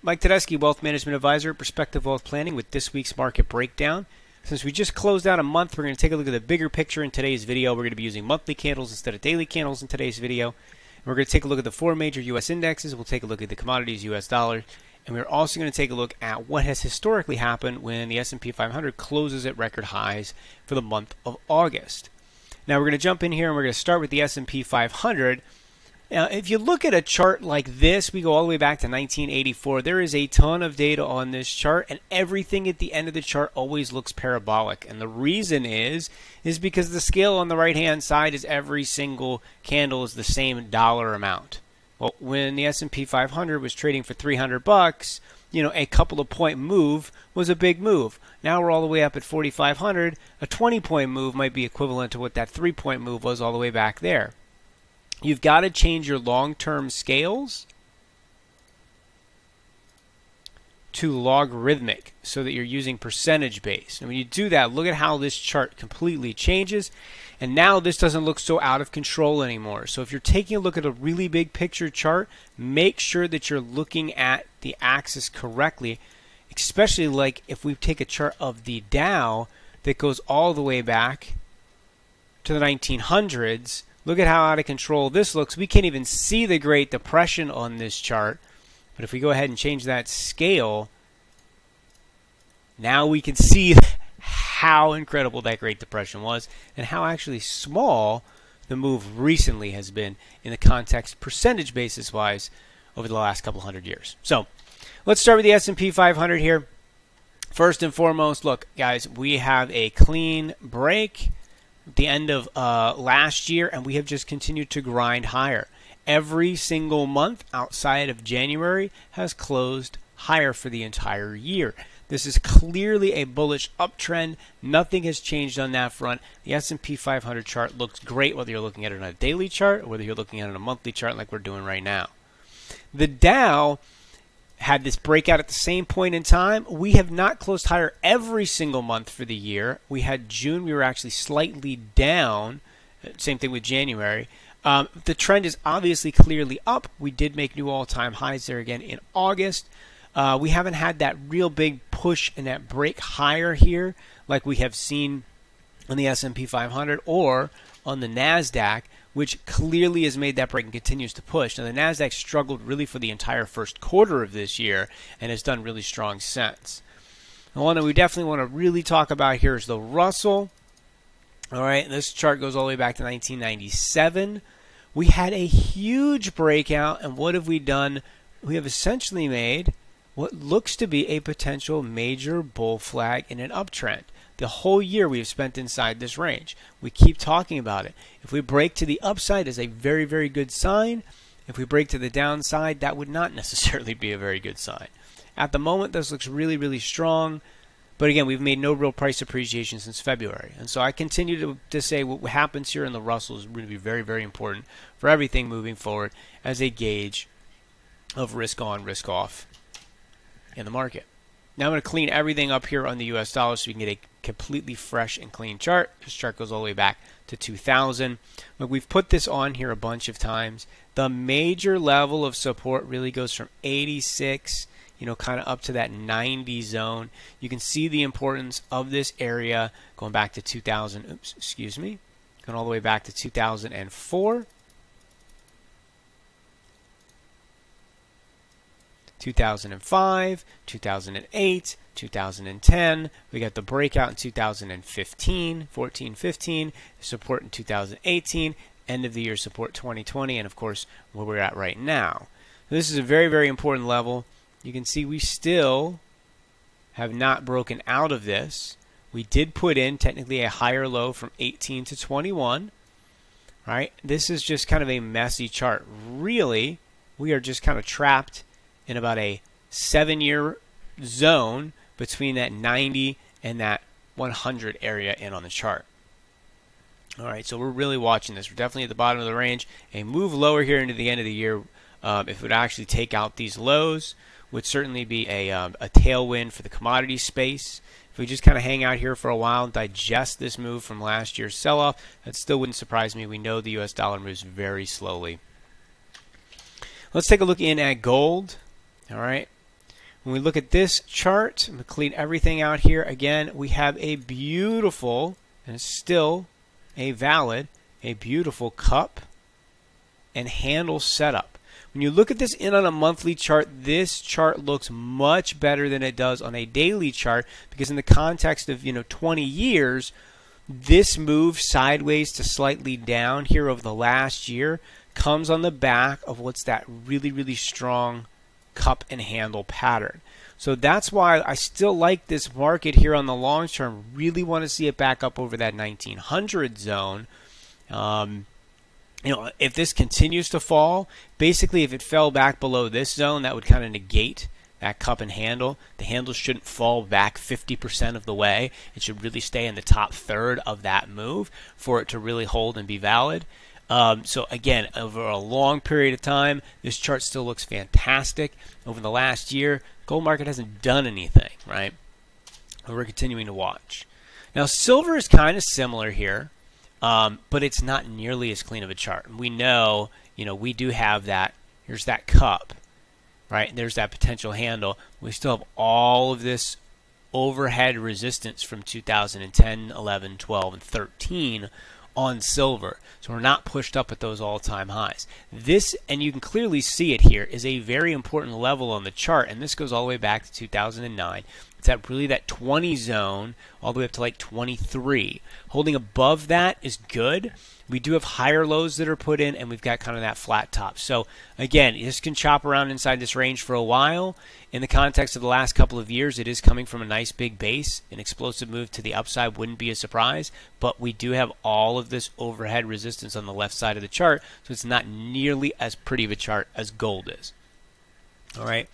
Mike Tedeschi, Wealth Management Advisor, Perspective Wealth Planning with this week's market breakdown. Since we just closed out a month, we're going to take a look at the bigger picture in today's video. We're going to be using monthly candles instead of daily candles in today's video. We're going to take a look at the four major U.S. indexes. We'll take a look at the commodities, U.S. dollar. And we're also going to take a look at what has historically happened when the S&P 500 closes at record highs for the month of August. Now we're going to jump in here and we're going to start with the S&P 500. Now, if you look at a chart like this, we go all the way back to 1984. There is a ton of data on this chart, and everything at the end of the chart always looks parabolic. And the reason is because the scale on the right-hand side is every single candle is the same dollar amount. Well, when the S&P 500 was trading for $300, a couple of point move was a big move. Now we're all the way up at 4,500. A 20-point move might be equivalent to what that 3-point move was all the way back there. You've got to change your long-term scales to logarithmic so that you're using percentage based. And when you do that, look at how this chart completely changes. And now this doesn't look so out of control anymore. So if you're taking a look at a really big picture chart, make sure that you're looking at the axis correctly, especially like if we take a chart of the Dow that goes all the way back to the 1900s. Look at how out of control this looks. We can't even see the Great Depression on this chart. But if we go ahead and change that scale, now we can see how incredible that Great Depression was and how actually small the move recently has been in the context percentage basis wise over the last couple hundred years. So let's start with the S&P 500 here. First and foremost, look, guys, we have a clean break at the end of last year, and we have just continued to grind higher. Every single month outside of January has closed higher for the entire year. This is clearly a bullish uptrend. Nothing has changed on that front. The S&P 500 chart looks great whether you're looking at it on a daily chart or whether you're looking at it on a monthly chart like we're doing right now. The Dow had this breakout at the same point in time. We have not closed higher every single month for the year. We had June, we were actually slightly down. Same thing with January. The trend is obviously clearly up. We did make new all-time highs there again in August. We haven't had that real big push and that break higher here like we have seen on the S&P 500 or on the Nasdaq, which clearly has made that break and continues to push. Now, the Nasdaq struggled really for the entire first quarter of this year and has done really strong since. The one that we definitely want to really talk about here is the Russell. All right, this chart goes all the way back to 1997. We had a huge breakout, and what have we done? We have essentially made what looks to be a potential major bull flag in an uptrend. The whole year we have spent inside this range. We keep talking about it. If we break to the upside, is a very, very good sign. If we break to the downside, that would not necessarily be a very good sign. At the moment, this looks really, really strong. But again, we've made no real price appreciation since February. And so I continue to say what happens here in the Russell is going to be very, very important for everything moving forward as a gauge of risk on, risk off in the market. Now I'm going to clean everything up here on the US dollar so we can get a completely fresh and clean chart. This chart goes all the way back to 2000. Look, we've put this on here a bunch of times. The major level of support really goes from 86, kind of up to that 90 zone. You can see the importance of this area going back to 2000. Oops, excuse me. Going all the way back to 2004. 2005, 2008, 2010. We got the breakout in 2015, 14-15, support in 2018, end of the year support 2020, and of course where we're at right now. This is a very, very important level. You can see we still have not broken out of this. We did put in technically a higher low from 18 to 21. Right? This is just kind of a messy chart. Really, we are just kind of trapped in about a 7-year zone between that 90 and that 100 area in on the chart. All right, so we're really watching this. We're definitely at the bottom of the range. A move lower here into the end of the year, if it would actually take out these lows, would certainly be a tailwind for the commodity space. If we just kind of hang out here for a while and digest this move from last year's sell-off, that still wouldn't surprise me. We know the US dollar moves very slowly. Let's take a look in at gold. All right. When we look at this chart, I'm going to clean everything out here. Again, we have a beautiful, and it's still a beautiful cup and handle setup. When you look at this in on a monthly chart, this chart looks much better than it does on a daily chart, because in the context of 20 years, this move sideways to slightly down here over the last year comes on the back of what's that really strong cup and handle pattern. So that's why I still like this market here on the long term. Really want to see it back up over that 1900 zone. If this continues to fall, basically if it fell back below this zone, that would kind of negate that cup and handle. The handle shouldn't fall back 50% of the way. It should really stay in the top third of that move for it to really hold and be valid. So again, over a long period of time, this chart still looks fantastic. Over the last year, gold market hasn't done anything, right? And we're continuing to watch. Now, silver is kind of similar here, but it's not nearly as clean of a chart. And we know, we do have that. Here's that cup, right? There's that potential handle. We still have all of this overhead resistance from 2010, 11, 12, and 13 on silver. So we're not pushed up at those all-time highs. This, and you can clearly see it here, is a very important level on the chart, and this goes all the way back to 2009. It's at really that 20 zone all the way up to like 23. Holding above that is good. We do have higher lows that are put in, and we've got kind of that flat top. So again, this can chop around inside this range for a while. In the context of the last couple of years, it is coming from a nice big base. An explosive move to the upside wouldn't be a surprise, but we do have all of this overhead resistance on the left side of the chart, so it's not nearly as pretty of a chart as gold is. All right,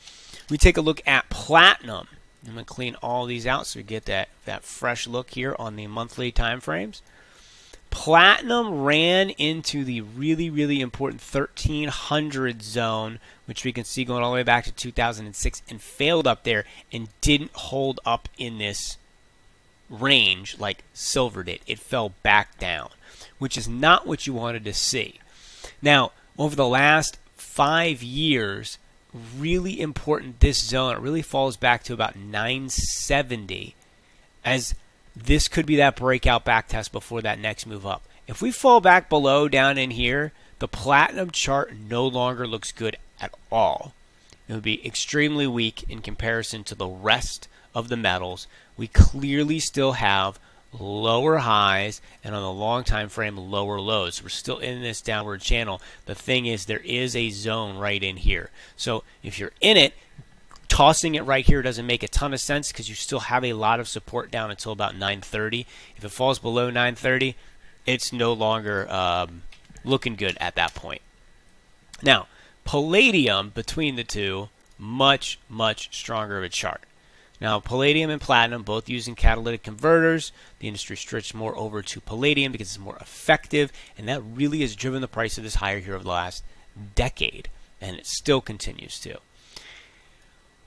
we take a look at platinum. I'm going to clean all these out so we get that fresh look here on the monthly time frames. Platinum ran into the really important 1300 zone, which we can see going all the way back to 2006, and failed up there and didn't hold up in this range like silver did. It fell back down, which is not what you wanted to see. Now, over the last 5 years, really important, this zone, it really falls back to about 970, as this could be that breakout back test before that next move up. If we fall back below down in here, the platinum chart no longer looks good at all. It would be extremely weak in comparison to the rest of the metals. We clearly still have lower highs, and on the long time frame, lower lows. We're still in this downward channel. The thing is, there is a zone right in here. So if you're in it, tossing it right here doesn't make a ton of sense, because you still have a lot of support down until about 930. If it falls below 930, it's no longer looking good at that point. Now, palladium, between the two, much stronger of a chart. Now, palladium and platinum both using catalytic converters. The industry switched more over to palladium because it's more effective, and that really has driven the price of this higher here over the last decade, and it still continues to.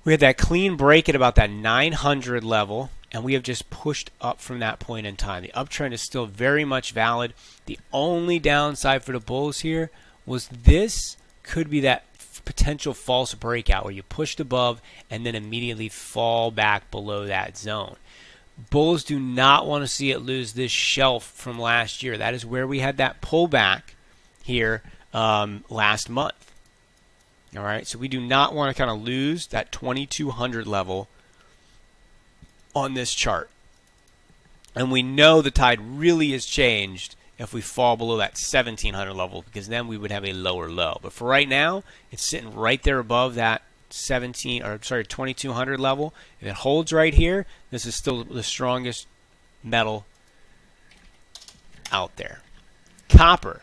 We had that clean break at about that 900 level, and we have just pushed up from that point in time. The uptrend is still very much valid. The only downside for the bulls here was this could be that potential false breakout where you pushed above and then immediately fall back below that zone. Bulls do not want to see it lose this shelf from last year. That is where we had that pullback here last month. All right, so we do not want to kind of lose that 2200 level on this chart. And we know the tide really has changed if we fall below that 1700 level, because then we would have a lower low. But for right now, it's sitting right there above that 2200 level. If it holds right here, this is still the strongest metal out there. Copper.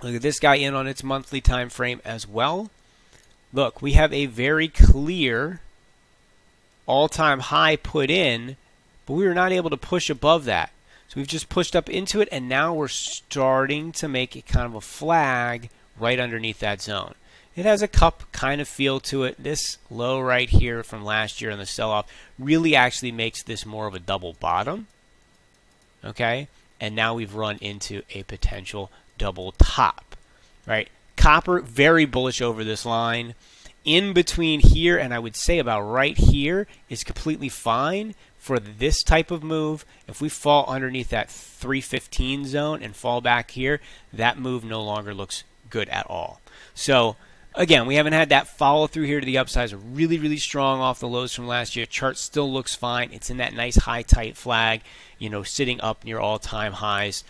Look at this guy in on its monthly time frame as well. Look, we have a very clear all-time high put in, but we were not able to push above that. So we've just pushed up into it, and now we're starting to make it kind of a flag right underneath that zone. It has a cup kind of feel to it. This low right here from last year on the sell-off really actually makes this more of a double bottom. Okay? And now we've run into a potential double top. Right? Copper, very bullish over this line. in between here and I would say about right here is completely fine for this type of move. If we fall underneath that 315 zone and fall back here, that move no longer looks good at all. So again, we haven't had that follow through here to the upside. It's really, really strong off the lows from last year. Chart still looks fine. It's in that nice high tight flag, you know, sitting up near all-time highs.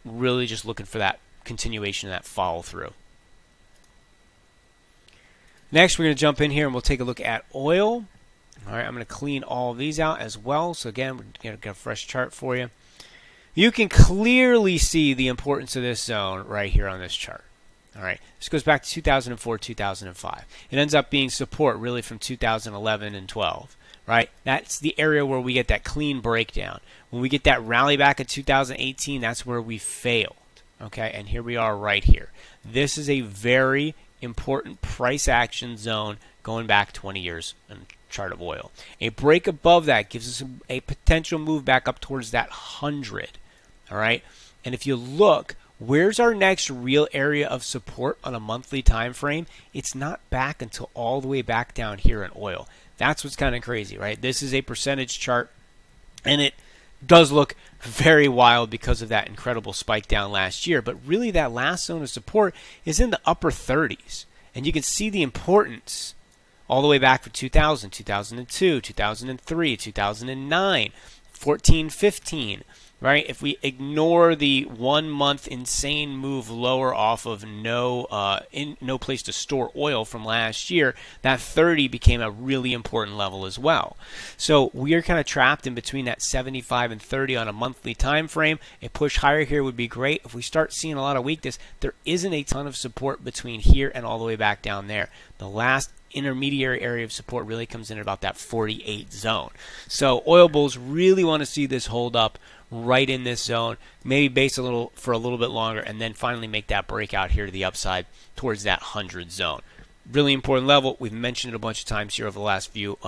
Really just looking for that continuation of that follow through. Next, we're going to jump in here and we'll take a look at oil. All right, I'm going to clean all of these out as well. So again, we're going to get a fresh chart for you. You can clearly see the importance of this zone right here on this chart. All right, this goes back to 2004, 2005. It ends up being support really from 2011 and 12, right? That's the area where we get that clean breakdown. When we get that rally back in 2018, that's where we failed, okay? And here we are right here. This is a very important price action zone going back 20 years in the chart of oil. A break above that gives us a potential move back up towards that 100, all right? And if you look, where's our next real area of support on a monthly time frame? It's not back until all the way back down here in oil. That's what's kind of crazy, right? This is a percentage chart, and it does look very wild because of that incredible spike down last year. But really, that last zone of support is in the upper 30s. And you can see the importance all the way back for 2000, 2002, 2003, 2009, 14, 15. Right? If we ignore the 1 month insane move lower off of no place to store oil from last year, that 30 became a really important level as well. So we are kind of trapped in between that 75 and 30 on a monthly time frame. A push higher here would be great. If we start seeing a lot of weakness, there isn't a ton of support between here and all the way back down there. The last intermediary area of support really comes in at about that 48 zone. So oil bulls really want to see this hold up right in this zone, maybe base for a little bit longer, and then finally make that breakout here to the upside towards that 100 zone. Really important level. We've mentioned it a bunch of times here over the last few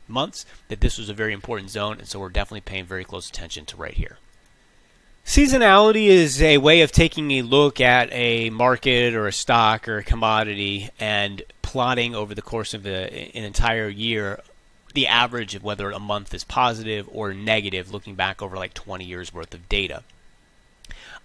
months that this was a very important zone, and so we're definitely paying very close attention to right here. Seasonality is a way of taking a look at a market or a stock or a commodity and plotting over the course of an entire year the average of whether a month is positive or negative, looking back over like 20 years worth of data.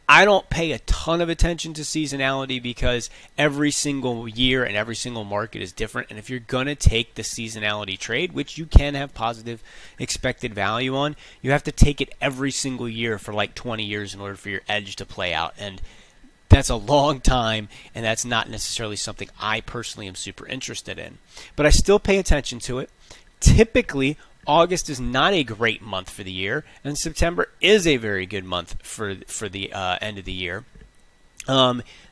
I don't pay a ton of attention to seasonality because every single year and every single market is different. And if you're going to take the seasonality trade, which you can have positive expected value on, you have to take it every single year for like 20 years in order for your edge to play out. And that's a long time, and that's not necessarily something I personally am super interested in. But I still pay attention to it. Typically, August is not a great month for the year, and September is a very good month for the end of the year.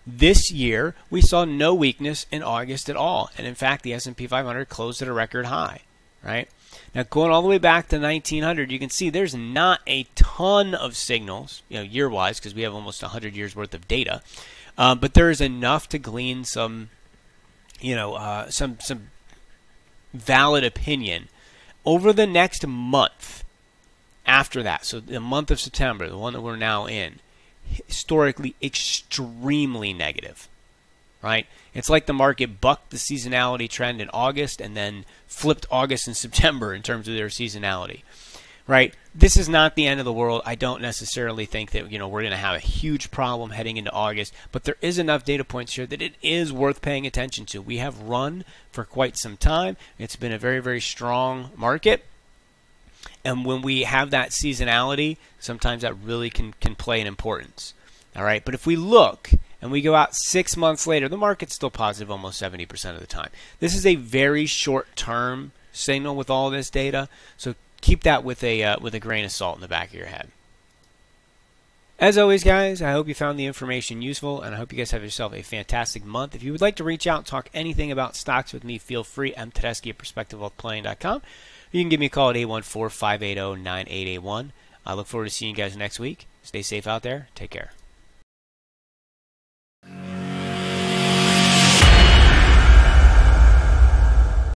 This year, we saw no weakness in August at all, and in fact, the S&P 500 closed at a record high. Right now, going all the way back to 1900, you can see there's not a ton of signals, year-wise, because we have almost 100 years worth of data, but there is enough to glean some valid opinion over the next month after that. So the month of September, the one that we're now in, historically extremely negative, right? It's like the market bucked the seasonality trend in August and then flipped August and September in terms of their seasonality, right? This is not the end of the world. I don't necessarily think that we're going to have a huge problem heading into August, but there is enough data points here that it is worth paying attention to. We have run for quite some time. It's been a very, very strong market. And when we have that seasonality, sometimes that really can play an importance. All right, but if we look and we go out 6 months later, the market's still positive almost 70% of the time. This is a very short-term signal with all this data, so keep that with a grain of salt in the back of your head. As always, guys, I hope you found the information useful, and I hope you guys have yourself a fantastic month. If you would like to reach out and talk anything about stocks with me, feel free. mtedeschi at perspectivewealthplanning.com. You can give me a call at 814-580-9881. I look forward to seeing you guys next week. Stay safe out there. Take care.